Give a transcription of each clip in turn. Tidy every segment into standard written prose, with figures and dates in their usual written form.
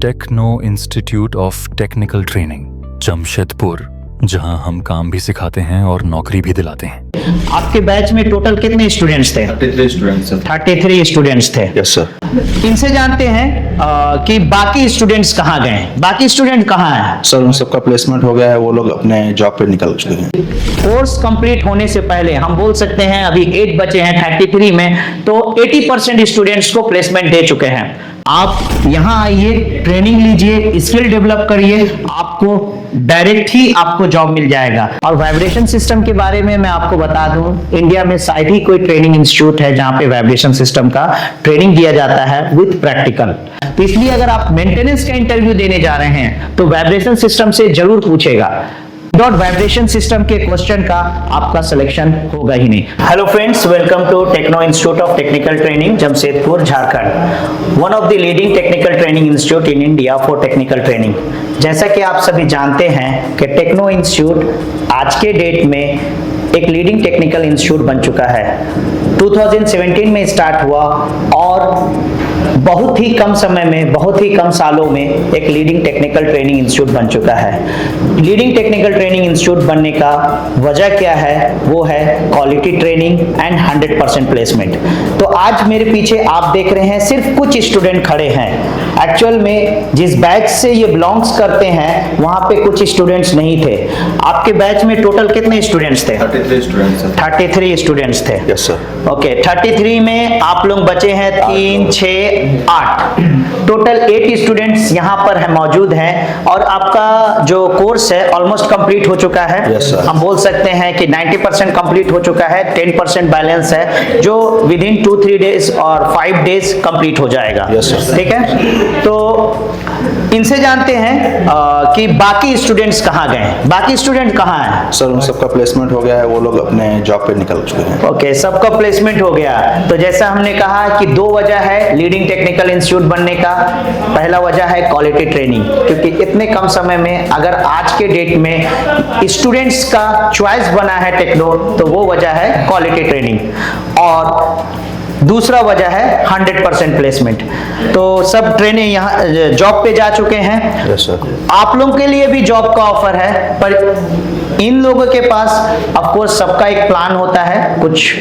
Techno Institute of Technical Training Jamshedpur, जहां हम काम भी सिखाते हैं और नौकरी भी दिलाते हैं। आपके बैच में टोटल कितने स्टूडेंट्स थे? 33 स्टूडेंट्स हैं। 33 स्टूडेंट्स थे। Yes sir. इनसे जानते हैं कि बाकी स्टूडेंट्स कहाँ गए? बाकी स्टूडेंट कहाँ हैं? सर उन सबका प्लेसमेंट हो गया है, वो लोग अपने जॉब पे निकल चुके हैं। कोर्स कंप्लीट होने से पहले हम बोल सकते हैं अभी 8 बचे हैं 33 में, तो 80% स्टूडेंट्स को प्लेसमेंट दे चुके हैं। आप यहाँ आइए, ट्रेनिंग लीजिए, स्किल डेवलप करिए, आपको डायरेक्ट ही आपको जॉब मिल जाएगा। और वाइब्रेशन सिस्टम के बारे में मैं आपको बता दूं, इंडिया में शायद ही कोई ट्रेनिंग इंस्टीट्यूट है जहां पे वाइब्रेशन सिस्टम का ट्रेनिंग दिया जाता है विद प्रैक्टिकल। तो इसलिए अगर आप मेंटेनेंस का इंटरव्यू देने जा रहे हैं तो वाइब्रेशन सिस्टम से जरूर पूछेगा। वाइब्रेशन सिस्टम के क्वेश्चन का आपका सिलेक्शन होगा ही नहीं। Hello friends, welcome to Techno Institute of Technical Training Jamshedpur Jharkhand, one of the leading technical training institute in India for technical training. जैसा कि आप सभी जानते हैं कि टेक्नो इंस्टीट्यूट आज के डेट में एक लीडिंग टेक्निकल इंस्टीट्यूट बन चुका है। 2017 में स्टार्ट हुआ और बहुत ही कम समय में, बहुत ही कम सालों में एक लीडिंग टेक्निकल ट्रेनिंग इंस्टीट्यूट बन चुका है। लीडिंग टेक्निकल ट्रेनिंग इंस्टीट्यूट बनने का वजह क्या है? वो है क्वालिटी ट्रेनिंग एंड 100% प्लेसमेंट। तो आज मेरे पीछे आप देख रहे हैं सिर्फ कुछ स्टूडेंट खड़े हैं। एक्चुअल में जिस बैच से ये बिलोंग्स करते हैं वहां पे कुछ स्टूडेंट्स नहीं थे। आपके बैच में टोटल कितने स्टूडेंट्स थे? 33 स्टूडेंट्स हैं। 33 स्टूडेंट्स थे। Yes sir. ओके, 33 में आप लोग बचे हैं 3, 6, 8, टोटल 8 स्टूडेंट्स यहाँ पर है मौजूद हैं। और आपका जो कोर्स है ऑलमोस्ट कंप्लीट हो चुका है। Yes, sir. हम बोल सकते हैं कि 90% कंप्लीट हो चुका है, 10% बैलेंस है जो विद इन 2-3 डेज और 5 डेज कंप्लीट हो जाएगा। Yes, sir. ठीक है, तो इनसे जानते हैं कि बाकी स्टूडेंट्स कहाँ गए? बाकी स्टूडेंट कहाँ हैं? सर उन सबका प्लेसमेंट हो गया है, वो लोग अपने जॉब पे निकल चुके हैं। ओके, सबका प्लेसमेंट हो गया। तो जैसा हमने कहा कि 2 वजह है लीडिंग टेक्निकल इंस्टीट्यूट बनने का। पहला वजह है क्वालिटी ट्रेनिंग, क्योंकि इतने कम समय में अगर आज के डेट में स्टूडेंट्स का चॉइस बना है टेक्नो, तो वो वजह है क्वालिटी ट्रेनिंग। और दूसरा वजह है 100% प्लेसमेंट। तो सब ट्रेनिंग यहाँ जॉब पे जा चुके हैं। Yes sir. आप लोगों के लिए भी जॉब का ऑफर है, पर इन लोगों के पास ऑफ कोर्स सबका एक प्लान होता है, कुछ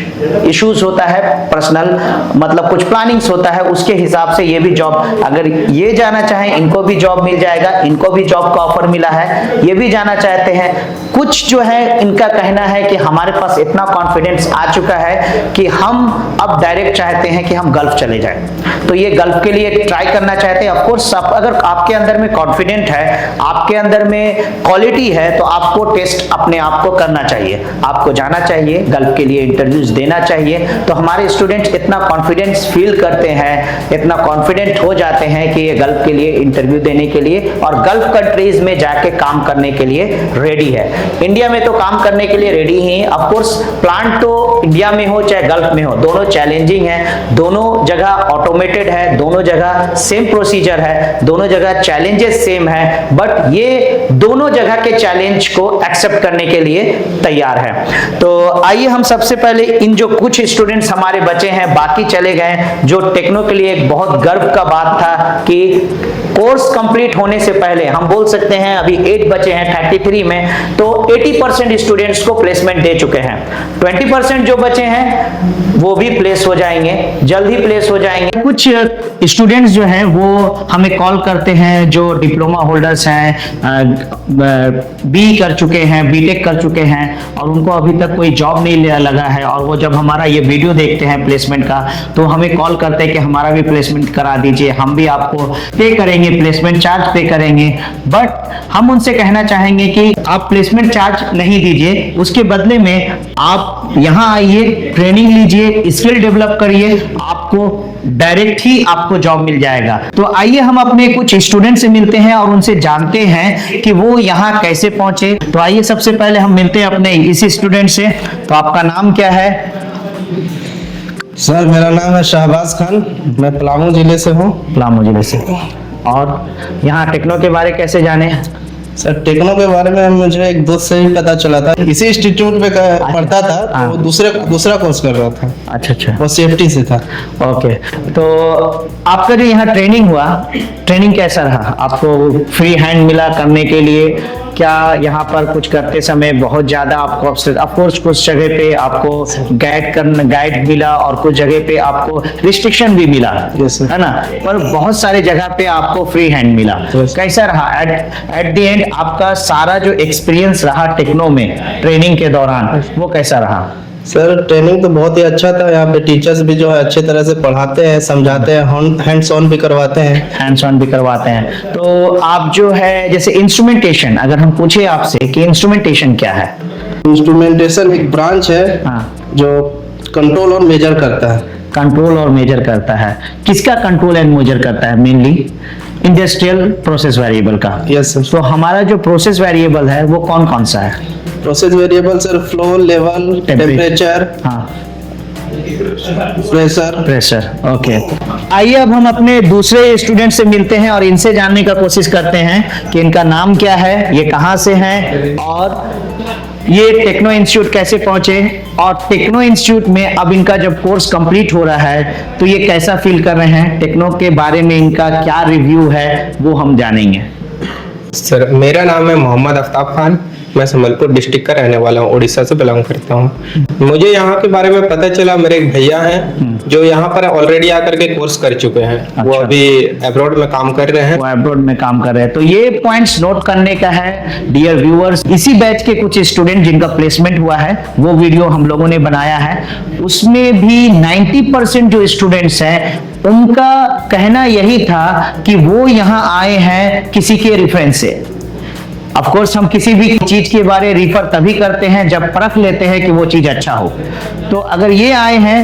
इश्यूज होता है पर्सनल, मतलब कुछ प्लानिंग्स होता है, उसके हिसाब से ये भी जॉब, अगर ये जाना चाहें इनको भी जॉब मिल जाएगा। इनको भी जॉब का ऑफर मिला है, ये भी जाना चाहते हैं। कुछ जो है इनका कहना है कि हमारे पास इतना कॉन्फिडेंस आ चुका है कि हम अब डायरेक्ट चाहते हैं कि हम गल्फ चले जाएं, तो ये गल्फ के लिए ट्राई करना चाहते हैं। ऑफ कोर्स अगर आपके अंदर में कॉन्फिडेंट है, आपके अंदर में क्वालिटी है, तो आपको टेस्ट अपने आप को करना चाहिए, आपको जाना चाहिए, गल्फ के लिए इंटरव्यूज देना चाहिए। तो हमारे स्टूडेंट्स इतना कॉन्फिडेंस फील करते हैं, इतना कॉन्फिडेंट हो जाते हैं कि ये गल्फ के लिए इंटरव्यू देने के लिए और गल्फ कंट्रीज में जाके काम करने के लिए रेडी है। इंडिया में तो काम करने के लिए रेडी ही है। ऑफ कोर्स प्लांट तो इंडिया में हो चाहे गल्फ में हो, दोनों चैलेंजिंग है, दोनों जगह ऑटोमेटेड है, दोनों जगह सेम प्रोसीजर है, दोनों जगह चैलेंजेस सेम है, बट ये दोनों जगह के चैलेंज को एक्सेप्ट करने के लिए तैयार है। तो आइए हम सबसे पहले इन जो कुछ स्टूडेंट्स हमारे बचे हैं, बाकी चले गए, जो टेक्नो के लिए एक बहुत गर्व का बात था कि कोर्स कंप्लीट होने से पहले हम बोल सकते हैं अभी 8 बचे हैं 33 में, तो 80% स्टूडेंट्स को प्लेसमेंट दे चुके हैं। 20% जो बचे हैं वो भी प्लेस हो जाएंगे, जल्द ही प्लेस हो जाएंगे। कुछ स्टूडेंट्स जो हैं वो हमें कॉल करते हैं, जो डिप्लोमा होल्डर्स हैं, बी कर चुके हैं, बीटेक कर चुके हैं और उनको अभी तक कोई जॉब नहीं लगा है, और वो जब हमारा ये वीडियो देखते हैं प्लेसमेंट का तो हमें कॉल करते हैं कि हमारा भी प्लेसमेंट करा दीजिए, हम भी आपको पे करेंगे, प्लेसमेंट चार्ज पे करेंगे। बट हम उनसे कहना चाहेंगे कि आप प्लेसमेंट चार्ज नहीं दीजिए, उसके बदले में आप यहाँ आइए, ट्रेनिंग लीजिए, स्किल डेवलप करिए, आपको डायरेक्ट ही आपको जॉब मिल जाएगा। तो आइए हम अपने कुछ स्टूडेंट से मिलते हैं और उनसे जानते हैं कि वो यहाँ कैसे पहुंचे। तो आइए सबसे पहले हम मिलते हैं अपने इसी स्टूडेंट से। तो आपका नाम क्या है? सर मेरा नाम है शहबाज खान, मैं पलामू जिले से हूँ। पलामू जिले से। और यहाँ टेक्नो के बारे कैसे जाने? सर टेक्नो के बारे में मुझे एक दोस्त से ही पता चला था, इसी इंस्टीट्यूट में पढ़ता था, तो वो दूसरा कोर्स कर रहा था, अच्छा अच्छा, वो सेफ्टी से था। ओके। तो आपका जो यहाँ ट्रेनिंग हुआ, ट्रेनिंग कैसा रहा? आपको फ्री हैंड मिला करने के लिए? क्या यहाँ पर कुछ करते समय बहुत ज्यादा आपको ऑफकोर्स कुछ जगह पे आपको गाइड मिला और कुछ जगह पे आपको रिस्ट्रिक्शन भी मिला, Yes, sir. है ना? पर बहुत सारे जगह पे आपको फ्री हैंड मिला। Yes. कैसा रहा एट द एंड आपका सारा जो एक्सपीरियंस रहा टेक्नो में ट्रेनिंग के दौरान, वो कैसा रहा? सर ट्रेनिंग तो बहुत ही अच्छा था। यहाँ पे टीचर्स भी जो है अच्छे तरह से पढ़ाते हैं, समझाते हैं, हैंड्स ऑन भी करवाते हैं। हैंड्स ऑन भी करवाते हैं। तो आप जो है जैसे इंस्ट्रूमेंटेशन, अगर हम पूछे आपसे कि इंस्ट्रूमेंटेशन क्या है? इंस्ट्रूमेंटेशन एक ब्रांच है हाँ, जो कंट्रोल और मेजर करता है। कंट्रोल और मेजर करता है। किसका कंट्रोल एंड मेजर करता है? मेनली इंडस्ट्रियल प्रोसेस वेरिएबल का। Yes sir. तो हमारा जो प्रोसेस वेरिएबल है वो कौन कौन सा है? Process variable sir flow, level, temperature, हाँ, प्रेशर। प्रेशर। ओके, आइए अब हम अपने दूसरे स्टूडेंट से मिलते हैं और इनसे जानने का कोशिश करते हैं कि इनका नाम क्या है, ये कहाँ से हैं और ये टेक्नो इंस्टीट्यूट कैसे पहुंचे, और टेक्नो इंस्टीट्यूट में अब इनका जब कोर्स कंप्लीट हो रहा है तो ये कैसा फील कर रहे हैं, टेक्नो के बारे में इनका क्या रिव्यू है, वो हम जानेंगे। सर मेरा नाम है मोहम्मद आफ्ताब खान, मैं संबलपुर डिस्ट्रिक्ट का रहने वाला हूँ, उड़ीसा से बिलोंग करता हूँ। मुझे यहाँ के बारे में पता चला, मेरे एक भैया हैं जो यहाँ पर ऑलरेडी आकर के कोर्स कर चुके हैं। वो अभी अब्रॉड में काम कर रहे हैं। वो अब्रॉड में काम कर रहे हैं। तो ये पॉइंट्स नोट करने का है डियर व्यूअर्स। इसी बैच के कुछ स्टूडेंट जिनका प्लेसमेंट हुआ है वो वीडियो हम लोगों ने बनाया है, उसमें भी 90% जो स्टूडेंट्स हैं उनका कहना यही था कि वो यहाँ आए हैं किसी के रेफरेंस से। ऑफ कोर्स हम किसी भी चीज के बारे रिफर तभी करते हैं जब परख लेते हैं कि वो चीज अच्छा हो। तो अगर ये आए हैं,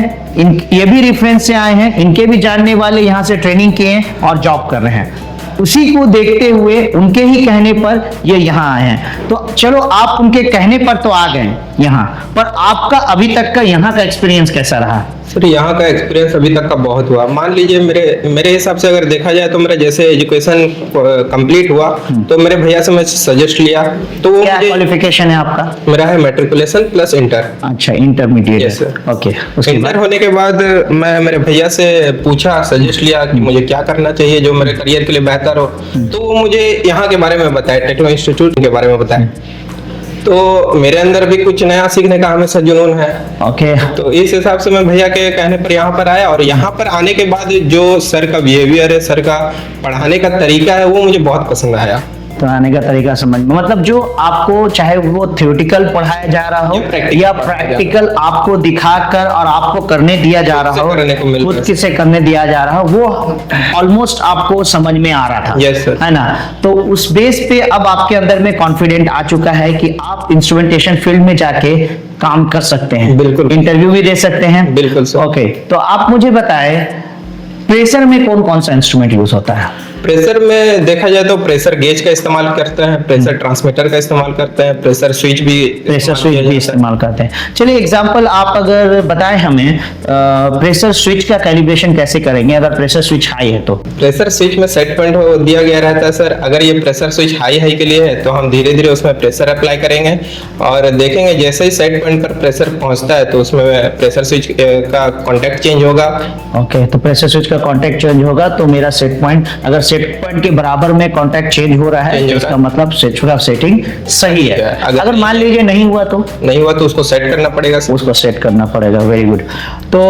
ये भी रेफरेंस से आए हैं, इनके भी जानने वाले यहाँ से ट्रेनिंग किए हैं और जॉब कर रहे हैं, उसी को देखते हुए उनके ही कहने पर ये यहाँ आए हैं। तो चलो आप उनके कहने पर तो आ गए यहाँ, पर आपका अभी तक का यहाँ का एक्सपीरियंस कैसा रहा? सर यहाँ का एक्सपीरियंस अभी तक का बहुत हुआ। मान लीजिए मेरे हिसाब से अगर देखा जाए तो मेरा जैसे एजुकेशन कंप्लीट हुआ तो मेरे भैया से मैं सजेस्ट लिया, तो वो क्या क्वालिफिकेशन है आपका? मेरा है मैट्रिकुलेशन प्लस इंटर। अच्छा, इंटरमीडिएट। Yes, sir. ओके, उसके इंटर बाद होने के बाद मैं मेरे भैया से पूछा, सजेस्ट लिया कि मुझे क्या करना चाहिए जो मेरे करियर के लिए बेहतर हो। तो वो मुझे यहाँ के बारे में बताया, टेक्नो इंस्टीट्यूट के बारे में बताया। तो मेरे अंदर भी कुछ नया सीखने का हमेशा जुनून है। ओके, तो इस हिसाब से मैं भैया के कहने पर यहाँ पर आया, और यहाँ पर आने के बाद जो सर का बिहेवियर है, सर का पढ़ाने का तरीका है, वो मुझे बहुत पसंद आया। तो आने का तरीका समझ में, मतलब जो आपको चाहे वो थ्योरेटिकल पढ़ाया जा रहा हो या प्रैक्टिकल आपको दिखाकर और आपको करने दिया जा रहा हो, खुद से करने दिया जा रहा हो, वो ऑलमोस्ट आपको समझ में आ रहा था। Yes, sir. है ना? तो उस बेस पे अब आपके अंदर में कॉन्फिडेंट आ चुका है कि आप इंस्ट्रूमेंटेशन फील्ड में जाके काम कर सकते हैं, बिल्कुल। इंटरव्यू भी दे सकते हैं। बिल्कुल सर। ओके, तो आप मुझे बताएं प्रेशर में कौन कौन सा इंस्ट्रूमेंट यूज होता है? प्रेशर में देखा जाए तो प्रेशर गेज का इस्तेमाल करते हैं, प्रेशर ट्रांसमीटर का इस्तेमाल करते हैं, प्रेशर स्विच भी इस्तेमाल करते हैं। चलिए एग्जांपल आप अगर बताएं हमें, प्रेशर स्विच का कैलिब्रेशन कैसे करेंगे अगर प्रेशर स्विच हाई है तो? प्रेशर स्विच में सेट पॉइंट दिया गया रहता है सर। अगर ये प्रेशर स्विच हाई के लिए है तो हम धीरे धीरे उसमें प्रेशर अप्लाई करेंगे और देखेंगे जैसे ही सेट पॉइंट पर प्रेशर पहुंचता है तो उसमें प्रेशर स्विच का कॉन्टैक्ट चेंज होगा। ओके, तो प्रेशर स्विच का कॉन्टैक्ट चेंज होगा तो मेरा सेट पॉइंट, अगर सेट पॉइंट के बराबर में कॉन्टैक्ट चेंज हो रहा है तो इसका मतलब सेट का सेटिंग सही है। अगर मान लीजिए नहीं हुआ तो उसको सेट करना पड़ेगा। उसको सेट करना पड़ेगा। Very good. तो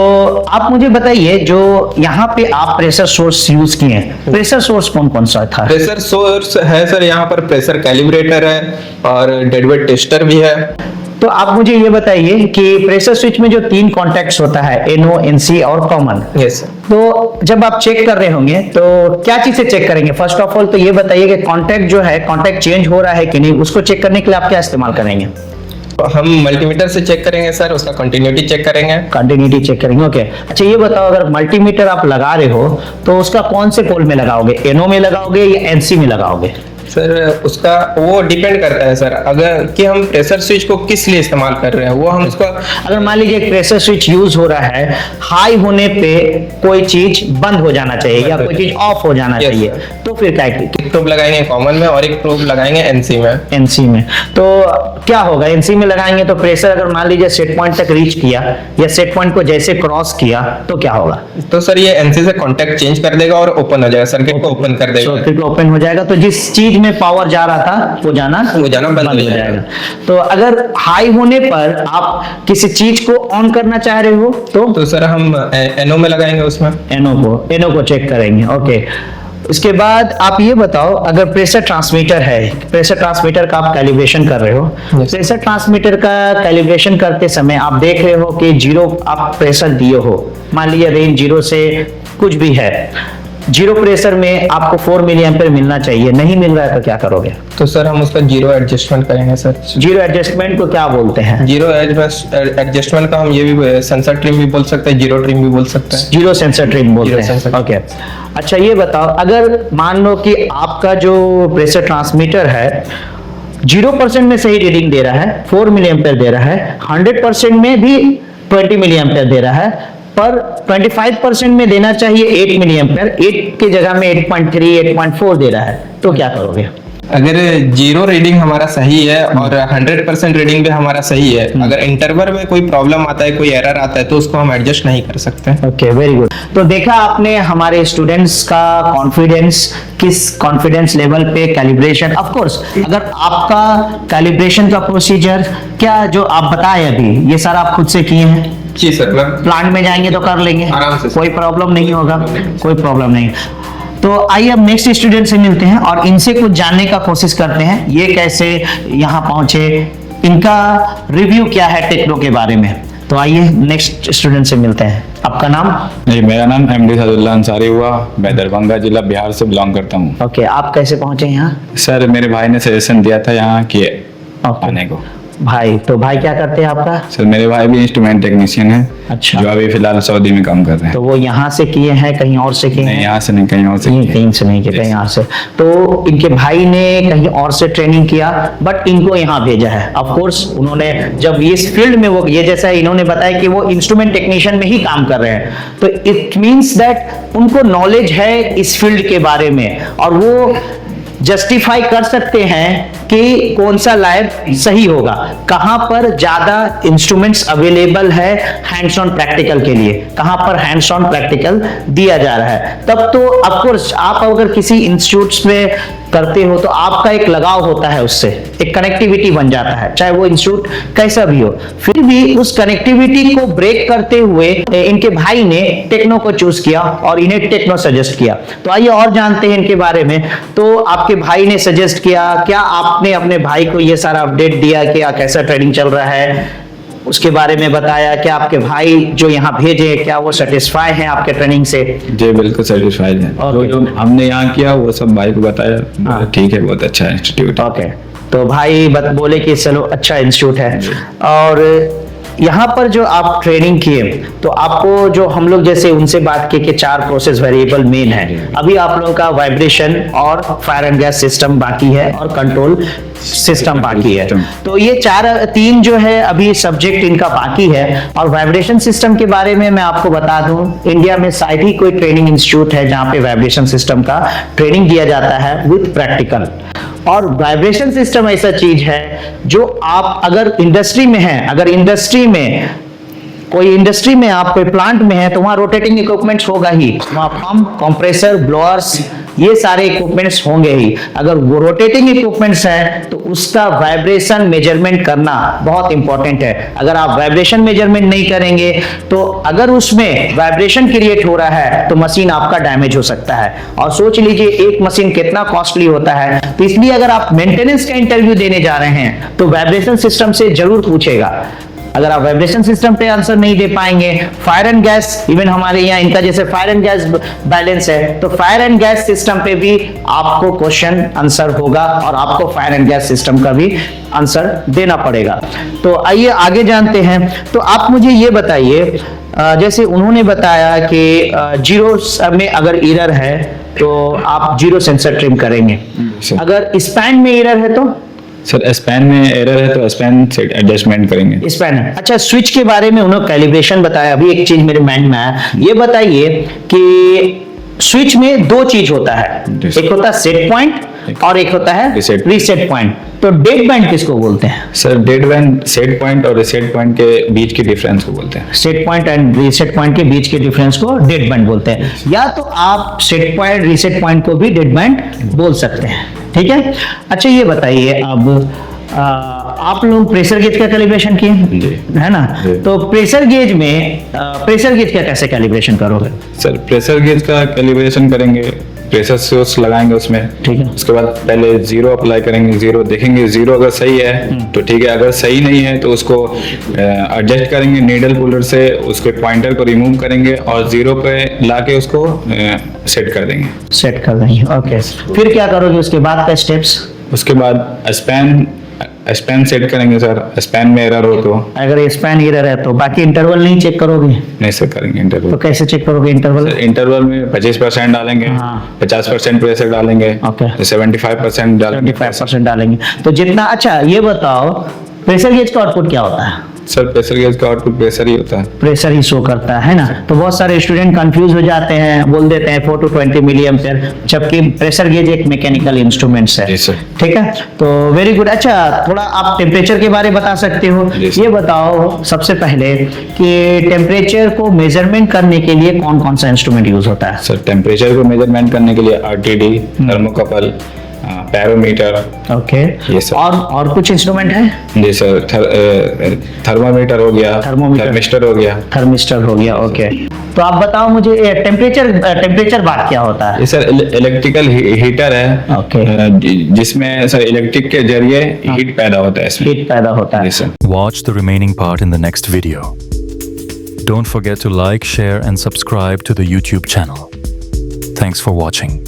आप मुझे बताइए जो यहाँ पे आप प्रेशर सोर्स यूज किए हैं, प्रेशर सोर्स कौन कौन सा था? प्रेशर सोर्स है सर यहाँ पर प्रेशर कैलिब्रेटर है और डेडवेट टेस्टर भी है। तो आप मुझे ये बताइए कि प्रेशर स्विच में जो 3 कॉन्टैक्ट्स होता है, NO, NC और कॉमन, यस सर। तो जब आप चेक कर रहे होंगे तो क्या चीज से चेक करेंगे? फर्स्ट ऑफ ऑल तो ये बताइए कि कॉन्टैक्ट जो है, कॉन्टैक्ट चेंज हो रहा है कि नहीं, उसको चेक करने के लिए आप क्या इस्तेमाल करेंगे? हम मल्टीमीटर से चेक करेंगे सर, उसका कंटिन्यूटी चेक करेंगे। कंटिन्यूटी चेक करेंगे। ओके, अच्छा ये बताओ अगर मल्टीमीटर आप लगा रहे हो तो उसका कौन से पोल में लगाओगे, NO में लगाओगे या NC में लगाओगे? सर उसका वो डिपेंड करता है सर, अगर कि हम प्रेशर स्विच को किस लिए इस्तेमाल कर रहे हैं वो हम उसका। अगर मान लीजिए एक प्रेशर स्विच यूज हो रहा है, हाई होने पे कोई चीज बंद हो जाना चाहिए या कोई चीज ऑफ हो जाना चाहिए, तो फिर क्या एक प्रोब लगाएंगे कॉमन में और एक प्रोब लगाएंगे एनसी में। एनसी में तो क्या होगा? एनसी में लगाएंगे तो प्रेशर अगर मान लीजिए सेट पॉइंट तक रीच किया या सेट पॉइंट को जैसे क्रॉस किया तो क्या होगा? तो सर ये एनसी से कांटेक्ट चेंज कर देगा और ओपन हो जाएगा, सर्किट को ओपन कर देगा। सर्किट ओपन हो जाएगा, तो जिस चीज में पावर जा रहा था वो जाना बंद हो जाएगा। तो अगर हाई होने पर आप किसी चीज को ऑन करना चाह रहे हो तो सर हम एनओ में लगाएंगे, उसमें एनओ को चेक करेंगे। ओके, उसके बाद आप ये बताओ, अगर प्रेशर ट्रांसमीटर है, प्रेशर ट्रांसमीटर का आप कैलिब्रेशन कर रहे हो, प्रेशर ट्रांसमीटर का कैलिब्रेशन करते समय आप देख रहे हो कि 0 आप प्रेशर दिए हो, मान लीजिए रेंज 0 से कुछ भी है, 0 प्रेशर में आपको 4 मिली एम्पीयर मिलना चाहिए, नहीं मिल रहा है तो क्या करोगे? तो सर हम उसका जीरो एडजस्टमेंट करेंगे सर। जीरो एडजस्टमेंट को क्या बोलते हैं? जीरो एडजस्टमेंट का हम ये भी सेंसर ट्रिम भी बोल सकते हैं, जीरो ट्रिम भी बोल सकते हैं। जीरो सेंसर ट्रिम बोलते जीरो हैं। सेंसर। ओके, अच्छा ये बताओ, अगर मान लो कि आपका जो प्रेशर ट्रांसमीटर है 0% में सही रीडिंग दे रहा है, 4 मिली एम्पीयर दे रहा है, 100% में भी 20 मिली एम्पीयर दे रहा है, पर 25% में देना चाहिए 8 मिली एम्पीयर, 8 की जगह में 8.3 8.4 दे रहा है, तो क्या करोगे? अगर जीरो रीडिंग हमारा सही है और 100% रीडिंग भी हमारा सही है, अगर इंटरवल में कोई प्रॉब्लम आता है, कोई एरर आता है, तो उसको हम एडजस्ट नहीं कर सकते। Okay, very good. तो देखा आपने हमारे स्टूडेंट्स का कॉन्फिडेंस, किस कॉन्फिडेंस लेवल पे कैलिब्रेशन। ऑफ कोर्स अगर आपका कैलिब्रेशन का प्रोसीजर क्या जो आप बताए अभी, ये सारा आप खुद से किए हैं? जी सर, मैं प्लांट में जाएंगे तो कर लेंगे आराम से। कोई प्रॉब्लम नहीं होगा, कोई प्रॉब्लम नहीं। तो आइए अब नेक्स्ट स्टूडेंट से मिलते हैं और इनसे कुछ जानने का कोशिश करते हैं, ये कैसे यहाँ पहुंचे, इनका रिव्यू क्या है टेक्नो के बारे में। तो आइए नेक्स्ट स्टूडेंट से मिलते हैं। आपका नाम? जी, मेरा नाम एमडी सदुल्ला अंसारी हुआ, मैं दरभंगा जिला बिहार से बिलोंग करता हूँ। ओके, आप कैसे पहुंचे यहाँ? सर मेरे भाई ने सजेशन दिया था यहाँ के आने को। भाई, तो भाई क्या करते हैं आपका? सर मेरे भाई भी इंस्ट्रूमेंट टेक्नीशियन है, अच्छा। जो अभी फिलहाल सऊदी में काम कर रहे हैं। तो वो यहाँ से किए हैं, कहीं और से किए नहीं, हैं? यहाँ से नहीं, कहीं और से किए। कहीं से नहीं किया, कहीं यहाँ से। तो इनके भाई ने कहीं और से ट्रेनिंग किया, बट इनको यहाँ भेजा है। ऑफ कोर्स उन्होंने जब इस फील्ड में वो, ये जैसा इन्होंने बताया कि वो इंस्ट्रूमेंट टेक्नीशियन में ही काम कर रहे हैं, तो इट मींस दैट उनको नॉलेज है इस फील्ड के बारे में और वो जस्टिफाई कर सकते हैं कि कौन सा लैब सही होगा, कहां पर ज्यादा इंस्ट्रूमेंट्स अवेलेबल है हैंड्स ऑन प्रैक्टिकल के लिए, कहां पर हैंड्स ऑन प्रैक्टिकल दिया जा रहा है। तब तो ऑफ कोर्स आप अगर किसी इंस्टीट्यूट्स में करते हो तो आपका एक लगाव होता है उससे, एक कनेक्टिविटी बन जाता है, चाहे वो इंस्टीट्यूट कैसा भी हो। फिर भी उस कनेक्टिविटी को ब्रेक करते हुए इनके भाई ने टेक्नो को चूज किया और इन्हें टेक्नो सजेस्ट किया। तो आइए और जानते हैं इनके बारे में। तो आपके भाई ने सजेस्ट किया, क्या आपने अपने भाई को ये सारा अपडेट दिया कि कैसा ट्रेनिंग चल रहा है, उसके बारे में बताया? क्या आपके भाई जो यहाँ भेजे, क्या वो सेटिस्फाई हैं आपके ट्रेनिंग से? जी बिल्कुल सेटिस्फाइड है। Okay. जो हमने यहाँ किया वो सब भाई को बताया, ठीक है, बहुत अच्छा इंस्टीट्यूट है। ओके, तो भाई बोले कि चलो अच्छा इंस्टीट्यूट है। और यहाँ पर जो आप ट्रेनिंग किए तो आपको जो हम लोग जैसे उनसे बात की कि 4 प्रोसेस वेरिएबल मेन है, अभी आप लोगों का वाइब्रेशन और फायर एंड गैस सिस्टम बाकी है और कंट्रोल सिस्टम बाकी है। तो ये 3 जो है अभी सब्जेक्ट इनका बाकी है। और वाइब्रेशन सिस्टम के बारे में मैं आपको बता दूं, इंडिया में शायद ही कोई ट्रेनिंग इंस्टीट्यूट है जहां पे वाइब्रेशन सिस्टम का ट्रेनिंग दिया जाता है विद प्रैक्टिकल। और वाइब्रेशन सिस्टम ऐसा चीज है जो आप अगर इंडस्ट्री में हैं, अगर इंडस्ट्री में कोई इंडस्ट्री में आप कोई प्लांट में है तो वहां रोटेटिंग इक्विपमेंट्स होगा ही, वहां पंप, कंप्रेसर, ब्लोअर्स, ये सारे इक्विपमेंट्स होंगे ही। अगर वो रोटेटिंग इक्विपमेंट्स हैं तो उसका वाइब्रेशन मेजरमेंट करना बहुत इंपॉर्टेंट है। अगर आप वाइब्रेशन मेजरमेंट नहीं करेंगे तो अगर उसमें वाइब्रेशन क्रिएट हो रहा है तो मशीन आपका डैमेज हो सकता है। और सोच लीजिए एक मशीन कितना कॉस्टली होता है, तो इसलिए अगर आप मेंटेनेंस का इंटरव्यू देने जा रहे हैं तो वाइब्रेशन सिस्टम से जरूर पूछेगा। अगर आप वाइब्रेशन सिस्टम पे आंसर नहीं दे पाएंगे, फायर एंड गैस, इवन हमारे यहाँ इनका जैसे फायर एंड गैस बैलेंस है, तो फायर एंड गैस सिस्टम पे भी आपको क्वेश्चन आंसर होगा और आपको फायर एंड गैस सिस्टम का भी आंसर देना पड़ेगा। तो आइए आगे जानते हैं। तो आप मुझे ये बताइए, जैसे उन्होंने बताया कि 0 में अगर एरर है तो आप जीरो सेंसर ट्रिम करेंगे। सर। अगर स्पैन में एरर है तो सर स्पैन में एरर है तो स्पैन से एडजस्टमेंट करेंगे। स्पैन है। अच्छा, स्विच के बारे में उन्होंने कैलिब्रेशन बताया। अभी एक चीज मेरे माइंड में आया, ये बताइए कि स्विच में दो चीज होता है, जी सर। एक होता है सेट पॉइंट और एक होता है Reset। Reset point. तो डेड बैंड किसको बोलते हैं? Sir dead band set point और रीसेट पॉइंट के बीच के डिफरेंस को बोलते हैं। Set point and reset point के बीच के डिफरेंस को डेड बैंड बोलते हैं, या तो आप सेट पॉइंट रीसेट पॉइंट को भी डेड बैंड बोल सकते हैं। ठीक है। अच्छा, ये बताइए अब आप लोग प्रेशर गेज का कैलिब्रेशन किए जी। है ना? जी। तो प्रेशर गेज में प्रेशर गेज का कैसे कैलिब्रेशन करोगे? सर प्रेशर गेज का कैलिब्रेशन करेंगे, प्रेशर सोर्स लगाएंगे उसमें। ठीक है। उसके बाद पहले जीरो अप्लाई करेंगे, जीरो देखेंगे, जीरो अगर सही है तो ठीक है, अगर सही नहीं है तो उसको एडजस्ट करेंगे नीडल पुलर से, उसके पॉइंटर को रिमूव करेंगे और जीरो पे लाके उसको सेट कर देंगे। सेट कर देंगे। ओके, फिर क्या करोगे उसके बाद का स्टेप्स? उसके बाद स्पैन सेट करेंगे सर, स्पैन में एरर हो तो अगर स्पैन एरर है तो बाकी इंटरवल नहीं चेक करोगे? नहीं सर करेंगे तो इंटरवल। कैसे चेक करोगे इंटरवल? इंटरवल में 25% डालेंगे, हाँ। 50% प्रेशर डालेंगे, ओके। 75% डालेंगे। 75% डालेंगे तो जितना। अच्छा, ये बताओ प्रेशर गेज का आउटपुट क्या होता है? सर प्रेशर गेज का आउटपुट प्रेशर ही होता है। प्रेशर ही शो करता है ना? तो बहुत सारे स्टूडेंट कंफ्यूज हो जाते हैं, बोल देते हैं 4 to 20 मिली एम्पेयर, जबकि प्रेशर गेज एक मैकेनिकल इंस्ट्रूमेंट्स है। जी सर। ठीक है, तो वेरी गुड। अच्छा, थोड़ा आप टेम्परेचर के बारे में बता सकते हो? जी सर। ये बताओ सबसे पहले कि टेम्परेचर को मेजरमेंट करने के लिए कौन कौन सा इंस्ट्रूमेंट यूज होता है? सर टेम्परेचर को मेजरमेंट करने के लिए आरटीडी, थर्मोकपल, पैरोमीटर, ओके। ये सब। और कुछ इंस्ट्रूमेंट है? जी सर, थर्मामीटर हो गया, थर्मोमीटर। थर्मिस्टर हो गया। थर्मिस्टर हो गया। ओके, तो आप बताओ मुझे टेम्परेचर बार क्या होता है? ये सर इलेक्ट्रिकल हीटर है। ओके। जिसमें सर इलेक्ट्रिक के जरिए हीट पैदा होता है इसमें। हीट पैदा होता है। जी sir. Watch the remaining part in the next video. Don't forget to like, share, and subscribe to the YouTube channel. Thanks for watching.